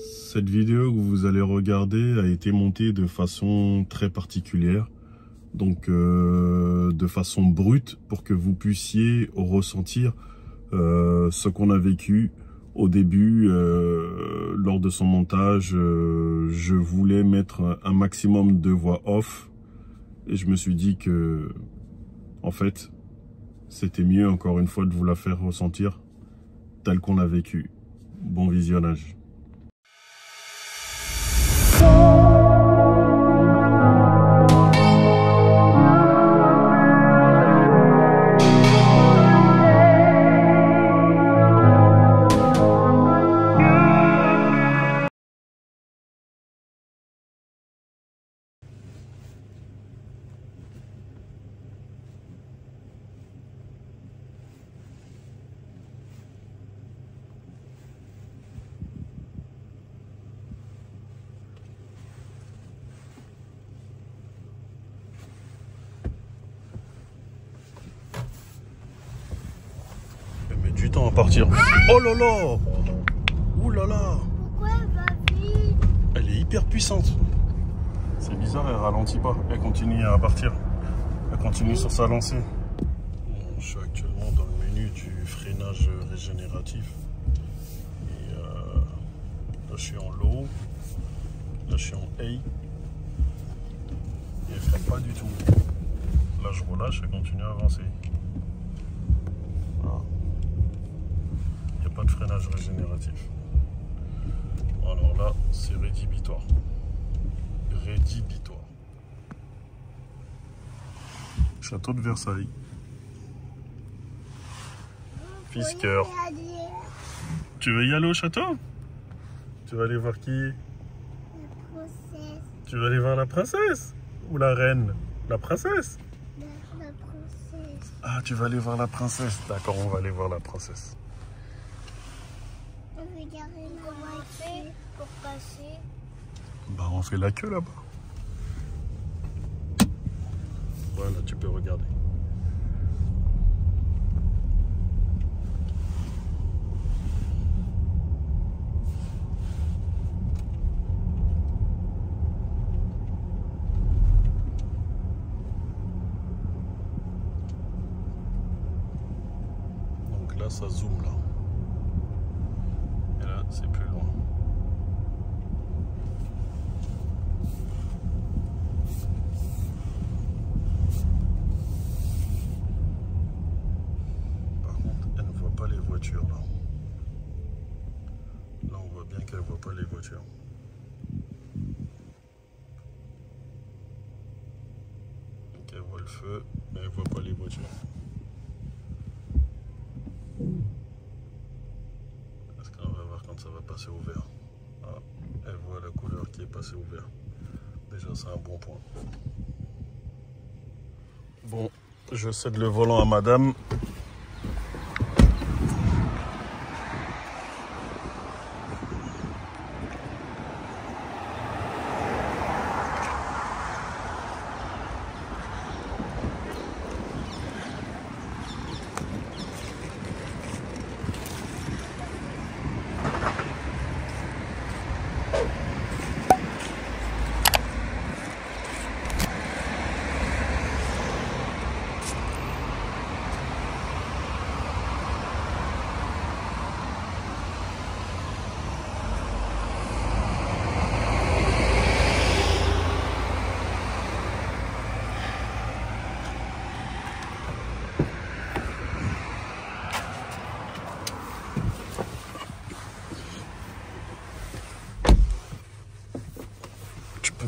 Cette vidéo que vous allez regarder a été montée de façon très particulière, donc de façon brute, pour que vous puissiez ressentir ce qu'on a vécu au début. Lors de son montage, je voulais mettre un maximum de voix off et je me suis dit que, en fait, c'était mieux encore une fois de vous la faire ressentir tel qu'on l'a vécu. Bon visionnage. Du temps à partir. Oh là là! Ouh là là! Pourquoi elle va vite? Elle est hyper puissante. C'est bizarre, elle ralentit pas. Elle continue à partir. Elle continue sur sa lancée. Bon, je suis actuellement dans le menu du freinage régénératif. Et là, je suis en low. Là, je suis en A. Et elle freine pas du tout. Là, je relâche, elle continue à avancer. Voilà. Pas de freinage régénératif. Alors là, c'est rédhibitoire. Rédhibitoire. Château de Versailles. Fisker. Tu veux y aller au château? Tu vas aller voir qui? La princesse. Tu vas aller voir la princesse? Ou la reine? La princesse? La princesse. Ah, tu vas aller voir la princesse. D'accord, on va aller voir la princesse. Comment on fait pour passer? Bah, on fait la queue là-bas. Voilà, tu peux regarder. Donc là, ça zoome là. Et là, c'est plus loin. Par contre, elle ne voit pas les voitures là. Là, on voit bien qu'elle ne voit pas les voitures. Donc, elle voit le feu, mais elle ne voit pas les voitures. Est-ce qu'on va voir quand ça va passer au vert? Ah, elle voit la couleur qui est passée au vert. Déjà, c'est un bon point. Bon, je cède le volant à madame.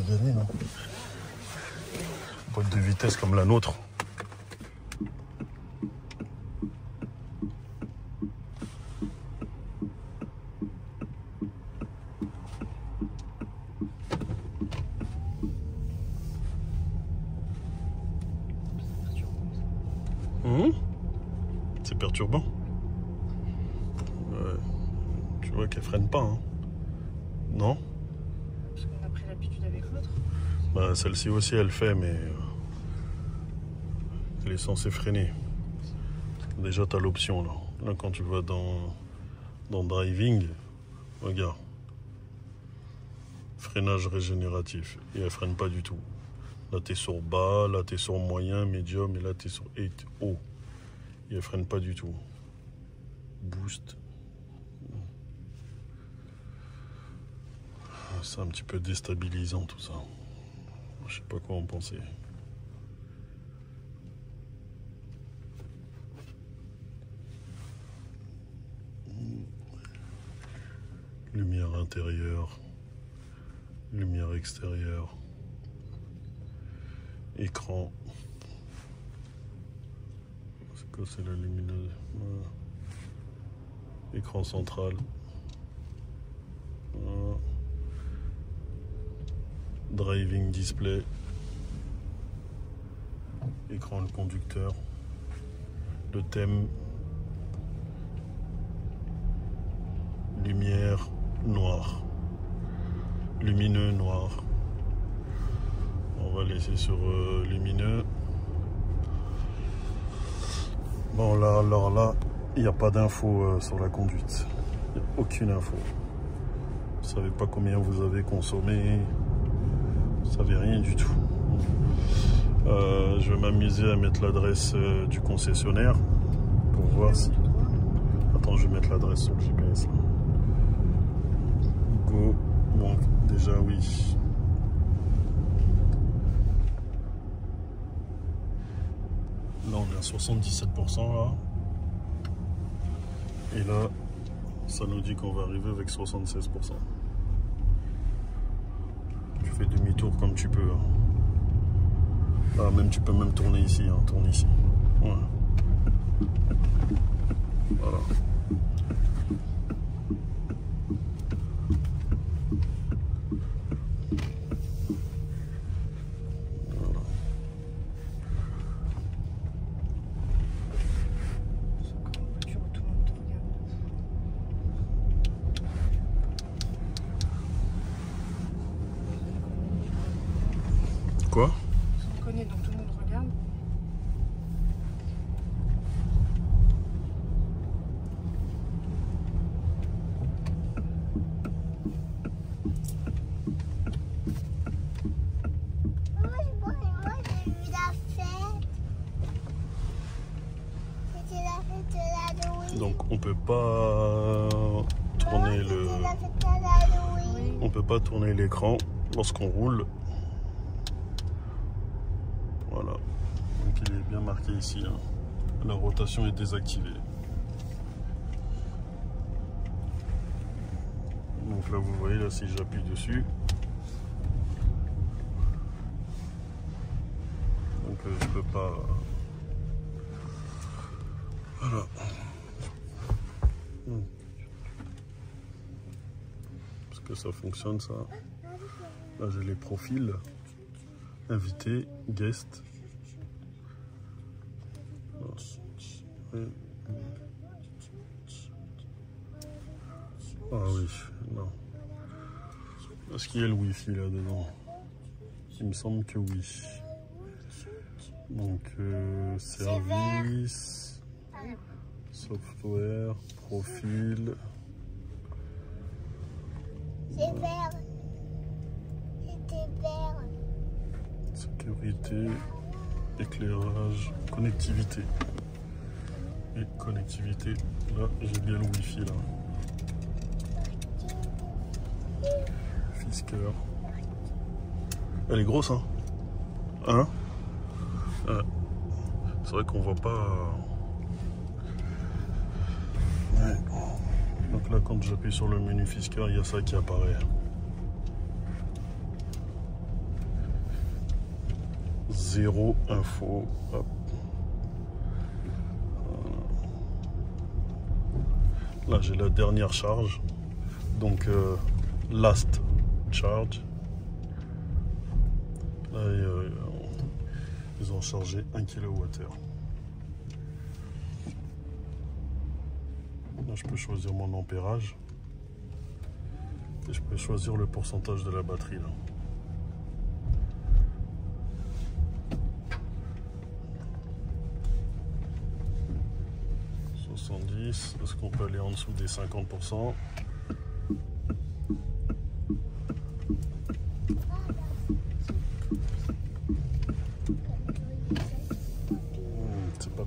Gagner, non? Boîte de vitesse comme la nôtre. C'est perturbant. Ouais. Tu vois qu'elle freine pas, hein? Non? Parce qu'on a pris l'habitude avec l'autre. Bah, celle-ci aussi, elle fait, mais elle est censée freiner. Déjà, tu as l'option, là. Là, quand tu vas dans driving, regarde. freinage régénératif. Et elle freine pas du tout. Là, tu es sur bas, là, tu es sur moyen, médium, et là, tu es sur 8 haut. Et elle freine pas du tout. Boost. C'est un petit peu déstabilisant tout ça. Je sais pas quoi en penser. Lumière intérieure, lumière extérieure, écran. C'est quoi, c'est la lumineuse? Écran central. Driving display. Écran le conducteur. Le thème. Lumière noire. Lumineux noir. On va laisser sur lumineux. Bon là, alors là, il n'y a pas d'info sur la conduite. Il n'y a aucune info. Vous savez pas combien vous avez consommé. Vous savez rien du tout. Je vais m'amuser à mettre l'adresse du concessionnaire pour voir si... Attends, je vais mettre l'adresse sur le GPS. Go. Bon, déjà oui. Là, on est à 77% là. Et là, ça nous dit qu'on va arriver avec 76%. Tu fais demi-tour comme tu peux. Ah, même tu peux même tourner ici, hein. Tourne ici. Ouais. Voilà. Quoi? On connaît, donc tout le monde regarde. Moi, j'ai vu la fête. C'était la fête de l'Halloween. Donc on peut pas tourner le... C'était la fête de l'Halloween. On peut pas tourner l'écran lorsqu'on roule. Voilà. Donc il est bien marqué ici. Hein. La rotation est désactivée. Donc là vous voyez, là si j'appuie dessus. Donc je peux pas... Voilà. Est-ce que ça fonctionne ça? Là j'ai les profils. Invité, guest. Ah oui, non. Est-ce qu'il y a le wifi là dedans? Il me semble que oui. Donc service, software, profil. C'est vert. C'était vert. Sécurité, éclairage, connectivité. Et connectivité, là j'ai bien le wifi là. Fisker. Elle est grosse hein? Hein? C'est vrai qu'on voit pas. Ouais. Donc là quand j'appuie sur le menu Fisker, il y a ça qui apparaît. Zéro info. Hop. Là j'ai la dernière charge. Donc last charge. Là ils ont chargé 1 kWh. Là je peux choisir mon ampérage. Et je peux choisir le pourcentage de la batterie là. Est-ce qu'on peut aller en dessous des 50%?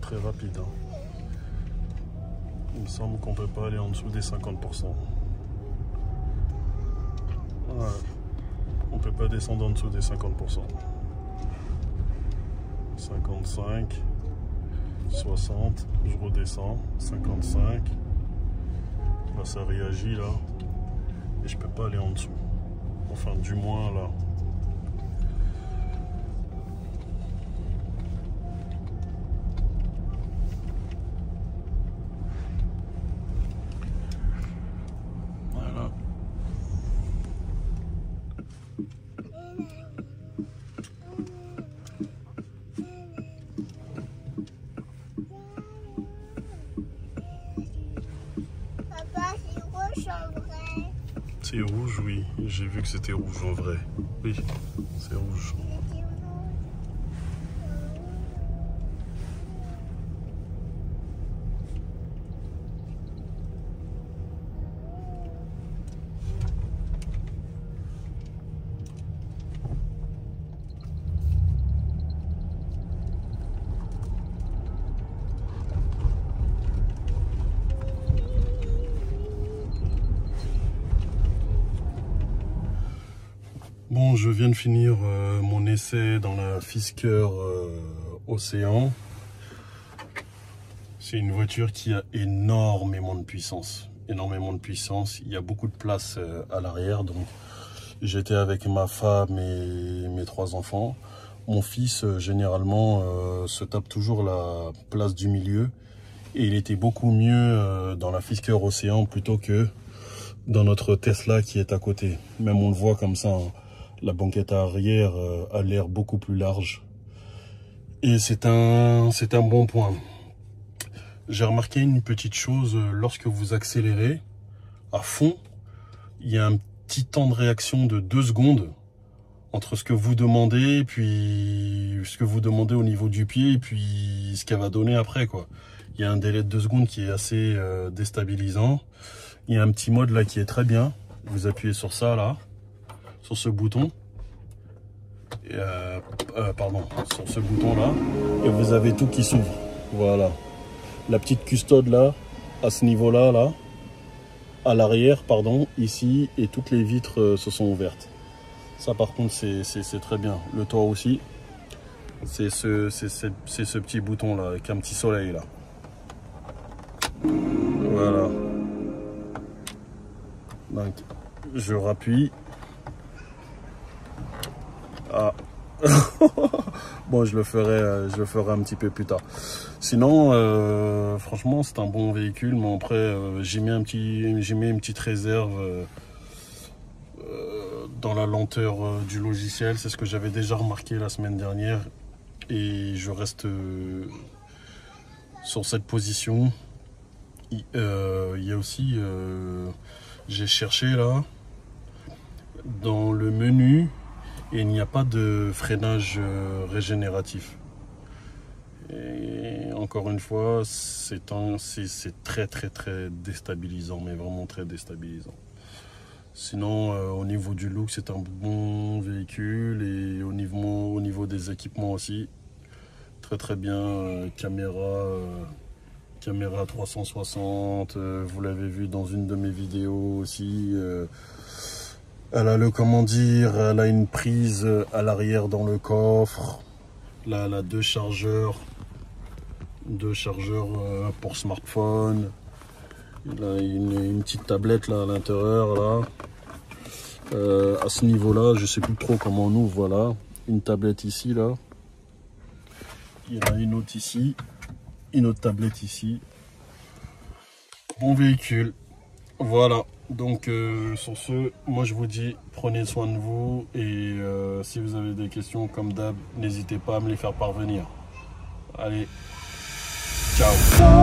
très rapide. Hein. Il me semble qu'on ne peut pas aller en dessous des 50%. Ouais. On ne peut pas descendre en dessous des 50%. 55, 60, je redescends, 55. Là, ça réagit là. Et je peux pas aller en dessous. Enfin, du moins là. Voilà. Papa, c'est rouge en vrai. C'est rouge, oui. J'ai vu que c'était rouge en vrai. Oui, c'est rouge. C'est rouge. Bon, je viens de finir mon essai dans la Fisker Océan. C'est une voiture qui a énormément de puissance. Énormément de puissance. Il y a beaucoup de place à l'arrière. Donc, j'étais avec ma femme et mes 3 enfants. Mon fils, généralement, se tape toujours la place du milieu. Et il était beaucoup mieux dans la Fisker Océan plutôt que dans notre Tesla qui est à côté. Même on le voit comme ça. Hein. La banquette arrière a l'air beaucoup plus large. Et c'est un bon point. J'ai remarqué une petite chose, lorsque vous accélérez à fond, il y a un petit temps de réaction de 2 secondes entre ce que vous demandez, puis ce que vous demandez au niveau du pied, et puis ce qu'elle va donner après, quoi. Il y a un délai de 2 secondes qui est assez déstabilisant. Il y a un petit mode là qui est très bien. Vous appuyez sur ça là. Sur ce bouton, sur ce bouton là, et vous avez tout qui s'ouvre. Voilà, la petite custode là, à ce niveau là, à l'arrière, pardon, ici, et toutes les vitres se sont ouvertes. Ça par contre c'est très bien. Le toit aussi, c'est ce petit bouton là avec un petit soleil là. Voilà. Donc je rappuie. Ah. Bon, je le ferai un petit peu plus tard. Sinon, franchement, c'est un bon véhicule, mais après, j'ai mis une petite réserve dans la lenteur du logiciel. C'est ce que j'avais déjà remarqué la semaine dernière, et je reste sur cette position. Il y a aussi, j'ai cherché là dans le menu. Et il n'y a pas de freinage régénératif. Et encore une fois, c'est très déstabilisant, mais vraiment très déstabilisant. Sinon, au niveau du look, c'est un bon véhicule, et au niveau des équipements aussi, très bien. Caméra 360, vous l'avez vu dans une de mes vidéos aussi. Elle a elle a une prise à l'arrière dans le coffre. Là, elle a 2 chargeurs. 2 chargeurs pour smartphone. Il a une petite tablette là à l'intérieur là. À ce niveau-là, je sais plus trop comment on ouvre. Voilà, une tablette ici là. Il y en a une autre ici, une autre tablette ici. Bon véhicule. Voilà, donc sur ce, moi je vous dis, prenez soin de vous, et si vous avez des questions, comme d'hab, n'hésitez pas à me les faire parvenir. Allez, ciao.